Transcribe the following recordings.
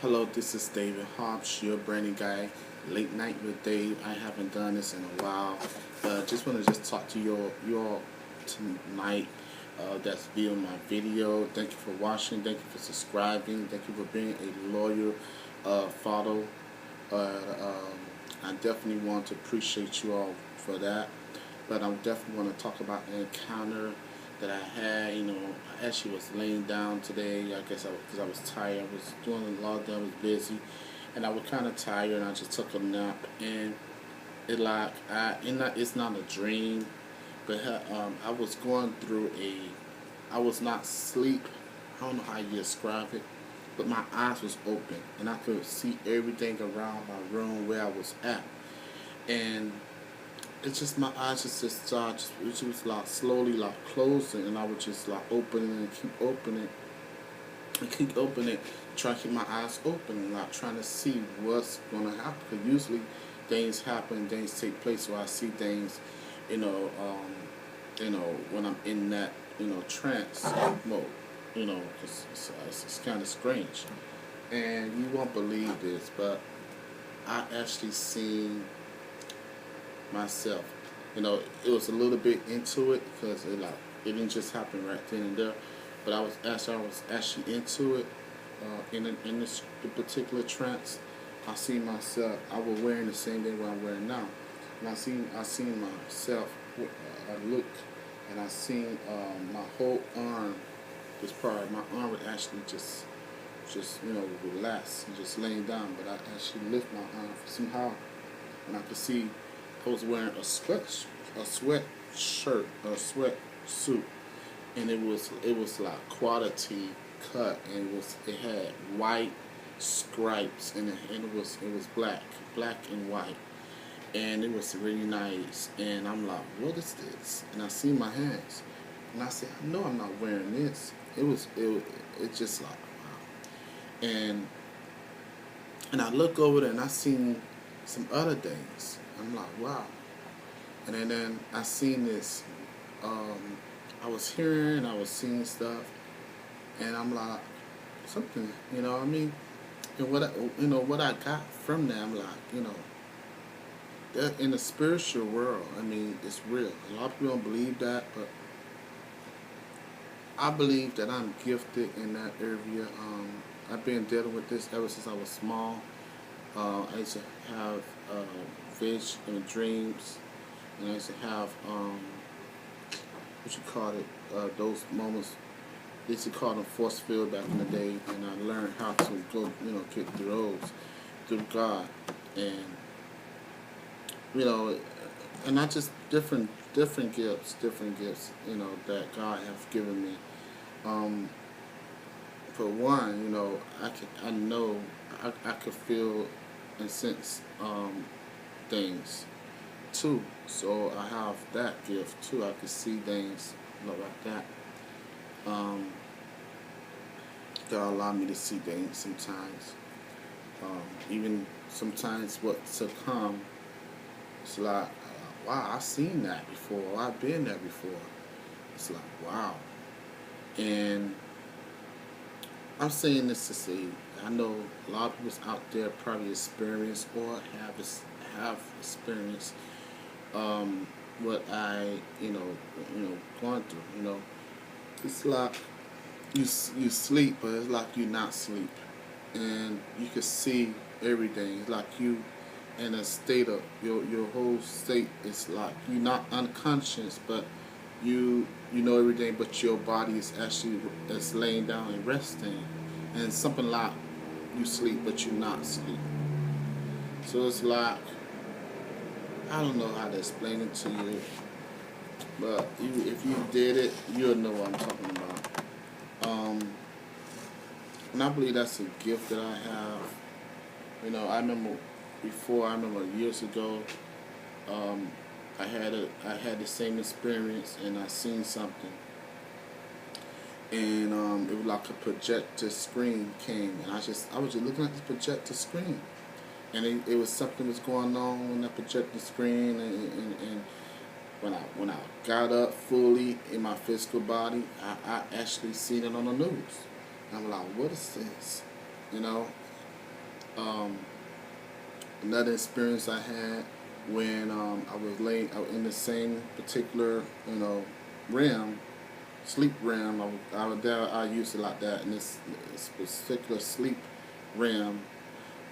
Hello, this is David Hobbs, your branding guy. Late night with Dave. I haven't done this in a while. Just want to talk to you all tonight. That's viewing my video. Thank you for watching. Thank you for subscribing. Thank you for being a loyal follow. I definitely want to appreciate you all for that. But I definitely want to talk about the encounter that I had. I actually was laying down today. I guess because I was tired. I was doing a lot. I was busy, and I was kind of tired. And I just took a nap, and it's not a dream, but I was going through I was not asleep. I don't know how you describe it, but my eyes was open, and I could see everything around my room where I was at, and it's just my eyes just started, it was like slowly like closing, and I would just like opening and keep opening, trying to keep my eyes open, like trying to see what's gonna happen. Because usually things happen, things take place, where I see things, you know, when I'm in that trance mode, 'cause it's kind of strange, and you won't believe this, but I actually seen myself. It was a little bit into it because it didn't just happen right then and there, but I was actually into it. In this particular trance, I see myself. I was wearing the same thing what I'm wearing now, and I seen myself. I looked, and I seen my whole arm. This part of my arm would actually just relax and just laying down, but I actually lift my arm somehow, and I could see I was wearing a sweat shirt, a sweat suit, and it was like quality cut, and it had white stripes, and it was black and white, and it was really nice. And I'm like, what is this? And I see my hands, and I said, I know I'm not wearing this. It just like wow, and I look over there, and I seen some other things. I'm like, wow. And then I seen this. I was hearing, I was seeing stuff, and I'm like, something, what I mean? And what I got from that, I'm like, that in the spiritual world, I mean, it's real. A lot of people don't believe that, but I believe that I'm gifted in that area. I've been dealing with this ever since I was small. I used to have visions and dreams, and I used to have what you call it, those moments. They used to call them force field back in the day, and I learned how to go, get through those through God, and you know, and not just different gifts, that God has given me. Um, for one, I know I could feel and sense things too. So I have that gift too. I could see things like that. Um, that allow me to see things sometimes. Even sometimes what to come, it's like, wow, I've seen that before. I've been there before. It's like, wow. And I'm saying this to say, I know a lot of people out there probably experience or have experienced what I going through. It's like you sleep, but it's like you not sleep, and you can see everything. It's like you in a state of your whole state is like you're not unconscious, but you know everything, but your body is actually is laying down and resting, and something like you sleep, but you not sleep. So it's like I don't know how to explain it to you, but if you did it, you'll know what I'm talking about. Um, and I believe that's a gift that I have. I remember before. I remember years ago. Um, I had the same experience, and I seen something, and it was like a projector screen came, and I was just looking at the projector screen, and it was something was going on in that projector screen, and when I got up fully in my physical body, I actually seen it on the news. And I'm like, what is this? You know, Um, Another experience I had when I was laying out in the same particular, realm, sleep realm. I used it like that in this particular sleep realm.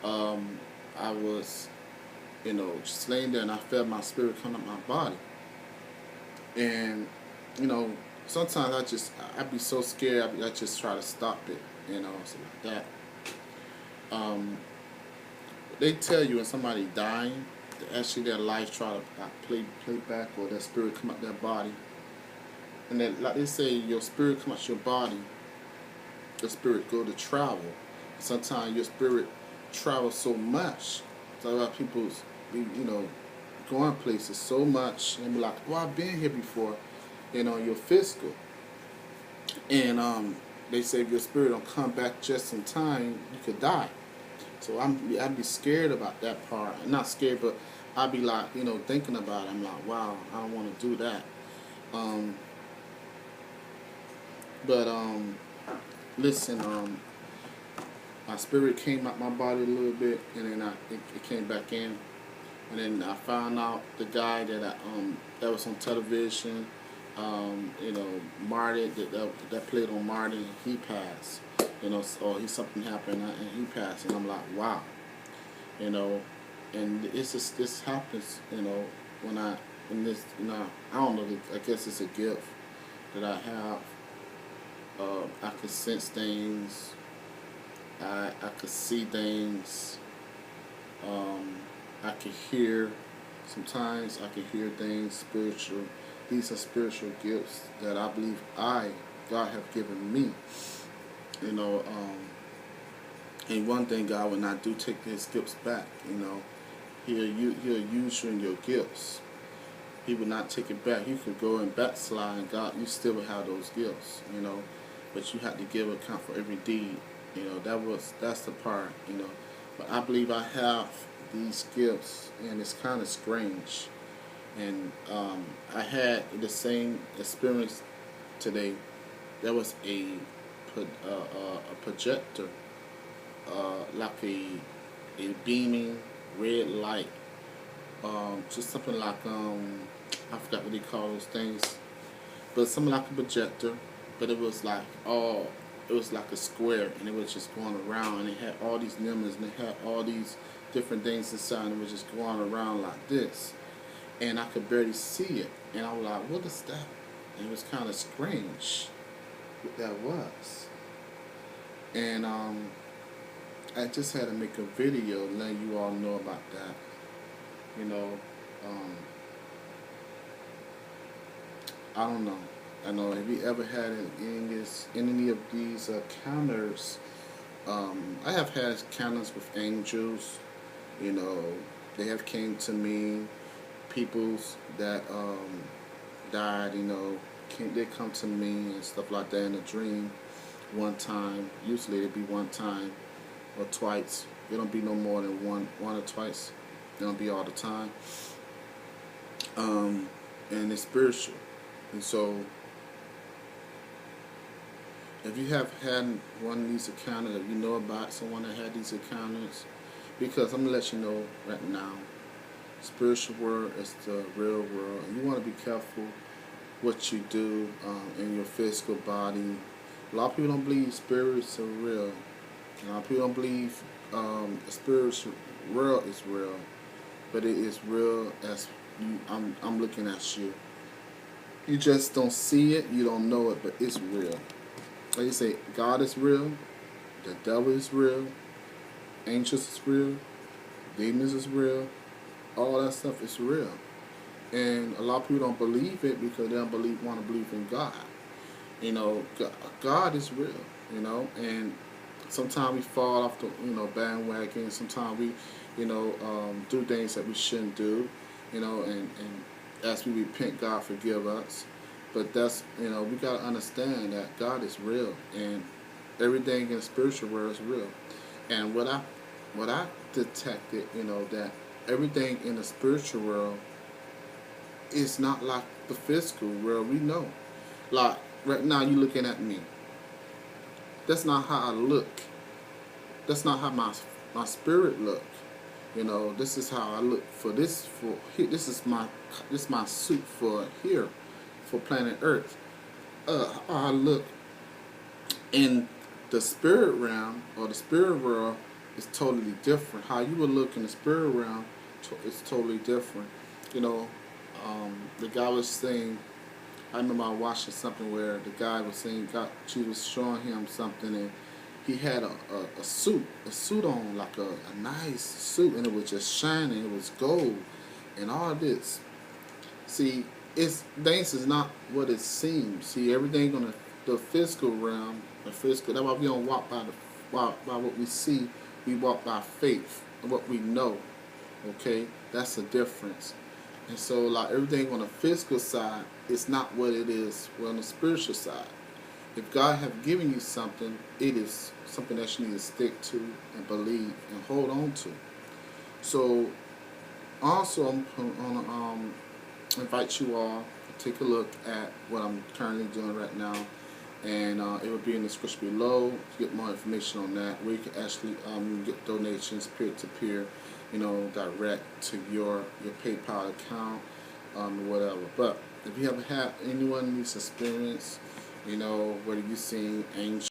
Um, I was, just laying there, and I felt my spirit come up my body, and you know, sometimes I'd be so scared, I just try to stop it, something like that. Um, they tell you when somebody dying, actually their life try to play back, or their spirit come out their body, and then like they say, your spirit come out your body, your spirit go to travel. Sometimes your spirit travels so much. So a lot of people, going places so much, and be like, "Well, I've been here before," your physical, and they say if your spirit don't come back just in time, you could die. So I'd be scared about that part. Not scared, but I'd be like, thinking about it. I'm like, wow, I don't want to do that. Um, but listen, my spirit came out my body a little bit, and then it came back in, and then I found out the guy that was on television, Marty that played on Marty, he passed, or something happened and he passed, and I'm like, wow, you know, and it's just this happens, when this, I don't know, I guess it's a gift that I have. I can sense things. I could see things. I could hear. Sometimes I can hear things spiritual. These are spiritual gifts that I believe God have given me. You know, and one thing God will not do, take His gifts back. He'll use you in your gifts. He will not take it back. You could go and backslide, and God, you still will have those gifts. But you have to give account for every deed. That's the part. But I believe I have these gifts, and it's kind of strange. And I had the same experience today. There was a projector, like a beaming red light, just something like I forgot what they call those things, but something like a projector. But it was like a square, and it was just going around, and it had all these numbers, and it had all these different things inside, and it was just going around like this, and I could barely see it, and I was like, what is that? And it was kind of strange what that was, and I just had to make a video letting you all know about that. you know um, I don't know. I know, have you ever had any of these encounters? I have had encounters with angels. You know, they have came to me. Peoples that died. They come to me and stuff like that in a dream. One time, usually it be one time or twice. It don't be no more than one or twice. It don't be all the time. And it's spiritual. And so, if you have had one of these encounters, if you know about someone that had these encounters, because I'm going to let you know right now, spiritual world is the real world, and you want to be careful what you do in your physical body. A lot of people don't believe spirits are real. A lot of people don't believe the spiritual world is real, but it is real as you. I'm looking at you. You just don't see it, you don't know it, but it's real. Like you say, God is real, the devil is real, angels is real, demons is real, all that stuff is real. And a lot of people don't believe it because they don't want to believe in God. God is real, and sometimes we fall off the, bandwagon. Sometimes we, do things that we shouldn't do, and as we repent, God forgive us. But that's, we got to understand that God is real, and everything in the spiritual world is real. And what I detected, that everything in the spiritual world is not like the physical world we know. Like right now, you looking at me. That's not how I look. That's not how my my spirit look. You know, this is how I look for this. This is my suit for here, for planet Earth. How I look in the spirit realm or the spirit world is totally different. How you would look in the spirit realm is totally different. You know, the guy was saying. I remember I watching something where the guy was saying, she was showing him something, and he had a suit on, like a nice suit, and it was just shining, it was gold, and all this. See, things is not what it seems. See, everything on the physical realm, the physical. That's why we don't walk by what we see. We walk by faith and what we know. Okay, that's the difference. And so, like everything on the physical side, it's not what it is on the spiritual side. If God have given you something, it is something that you need to stick to and believe and hold on to. So, also, I'm going to invite you all to take a look at what I'm currently doing right now. And it will be in the description below to get more information on that, where you can actually get donations peer-to-peer, you know, direct to your PayPal account, or whatever. But if you ever had anyone in this experience, you know, whether you seen angels,